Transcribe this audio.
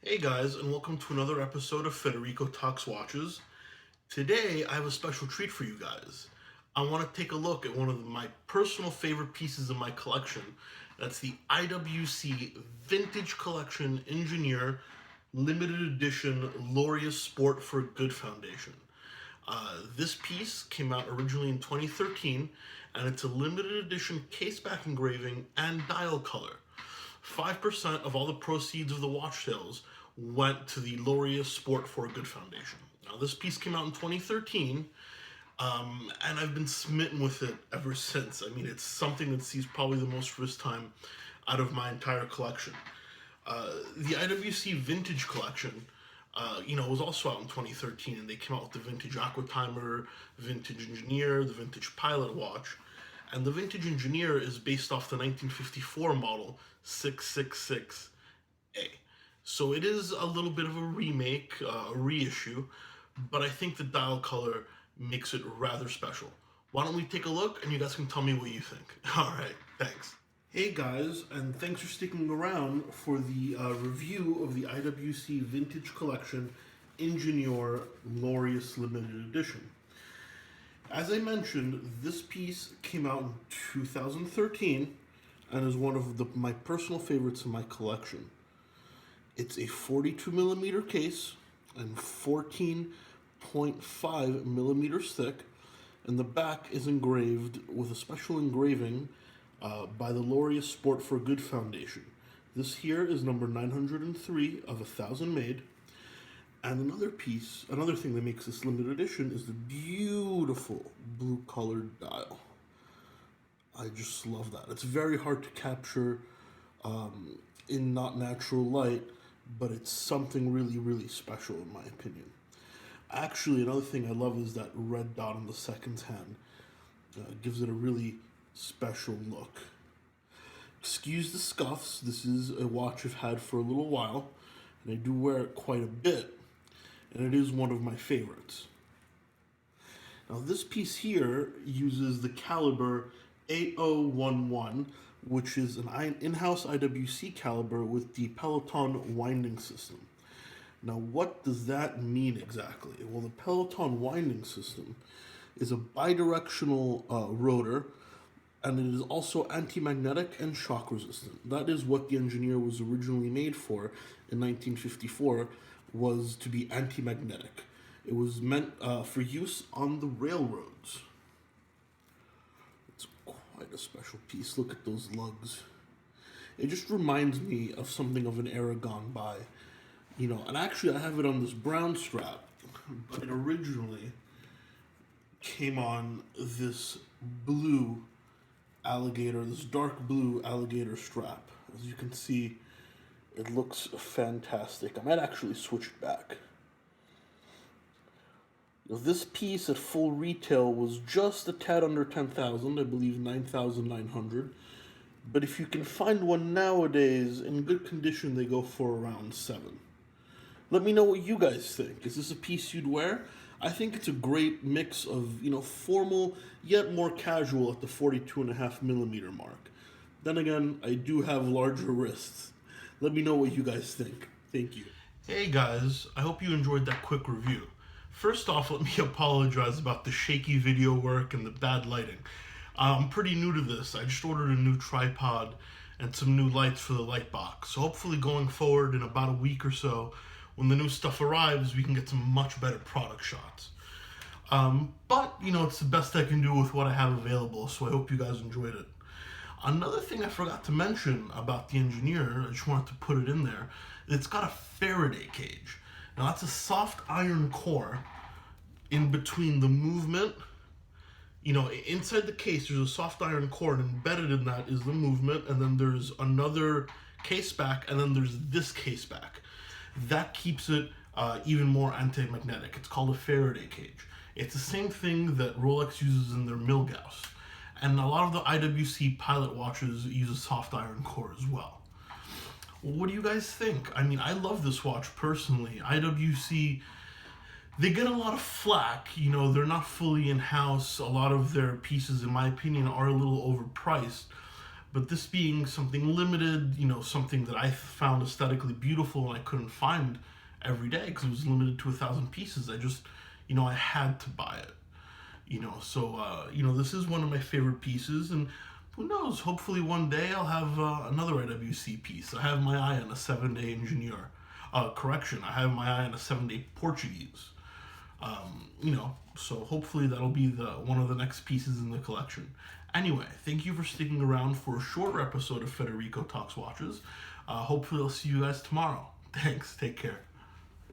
Hey guys, and welcome to another episode of Federico Talks Watches. Today, I have a special treat for you guys. I want to take a look at one of my personal favorite pieces in my collection. That's the IWC Vintage Collection Ingenieur Limited Edition Laureus Sport for Good Foundation. This piece came out originally in 2013, and it's a limited edition caseback engraving and dial color. 5% of all the proceeds of the watch sales went to the Laureus Sport for Good Foundation. Now, this piece came out in 2013, and I've been smitten with it ever since. I mean, it's something that sees probably the most wrist time out of my entire collection. The IWC Vintage Collection, was also out in 2013, and they came out with the Vintage Aqua Timer, Vintage Engineer, the Vintage Pilot Watch. And the Vintage Engineer is based off the 1954 model 666A. So it is a little bit of a remake, a reissue, but I think the dial color makes it rather special. Why don't we take a look and you guys can tell me what you think. All right, thanks. Hey guys, and thanks for sticking around for the review of the IWC Vintage Collection Ingenieur Laureus Limited Edition. As I mentioned, this piece came out in 2013 and is one of my personal favorites in my collection. It's a 42 millimeter case and 14.5 millimeters thick, and the back is engraved with a special engraving by the Laureus Sport for Good Foundation. This here is number 903 of 1,000 made. And another thing that makes this limited edition is the beautiful blue colored dial. I just love that. It's very hard to capture in not natural light, but it's something really, really special in my opinion. Actually, another thing I love is that red dot on the second hand. Gives it a really special look. Excuse the scuffs. This is a watch I've had for a little while, and I do wear it quite a bit, and it is one of my favorites. Now this piece here uses the Calibre 8011, which is an in-house IWC caliber with the Pellaton winding system. Now what does that mean exactly? Well, the Pellaton winding system is a bidirectional rotor, and it is also anti-magnetic and shock resistant. That is what the Engineer was originally made for in 1954, was to be anti-magnetic. It was meant for use on the railroads. It's quite a special piece. Look at those lugs. It just reminds me of something of an era gone by. And actually I have it on this brown strap, but it originally came on this blue alligator, this dark blue alligator strap. As you can see, it looks fantastic. I might actually switch it back. This piece at full retail was just a tad under 10,000, I believe 9,900. But if you can find one nowadays in good condition, they go for around 7. Let me know what you guys think. Is this a piece you'd wear? I think it's a great mix of, formal yet more casual at the 42.5 millimeter mark. Then again, I do have larger wrists. Let me know what you guys think. Thank you. Hey guys, I hope you enjoyed that quick review. First off, let me apologize about the shaky video work and the bad lighting. I'm pretty new to this. I just ordered a new tripod and some new lights for the light box. So hopefully going forward in about a week or so, when the new stuff arrives, we can get some much better product shots. But, it's the best I can do with what I have available, so I hope you guys enjoyed it. Another thing I forgot to mention about the Engineer, I just wanted to put it in there, it's got a Faraday cage. Now that's a soft iron core in between the movement. Inside the case there's a soft iron core, and embedded in that is the movement, and then there's another case back, and then there's this case back. That keeps it even more anti-magnetic. It's called a Faraday cage. It's the same thing that Rolex uses in their Milgauss. And a lot of the IWC pilot watches use a soft iron core as well. What do you guys think? I mean, I love this watch personally. IWC, they get a lot of flack. They're not fully in-house. A lot of their pieces, in my opinion, are a little overpriced. But this being something limited, you know, something that I found aesthetically beautiful and I couldn't find every day because it was limited to 1,000 pieces. I just, you know, I had to buy it. You know, so you know, this is one of my favorite pieces, and who knows? Hopefully, one day I'll have another IWC piece. I have my eye on a 7-day Ingenieur. Correction, I have my eye on a 7-day Portuguese. You know, so hopefully that'll be the one of the next pieces in the collection. Anyway, thank you for sticking around for a shorter episode of Federico Talks Watches. Hopefully, I'll see you guys tomorrow. Thanks. Take care.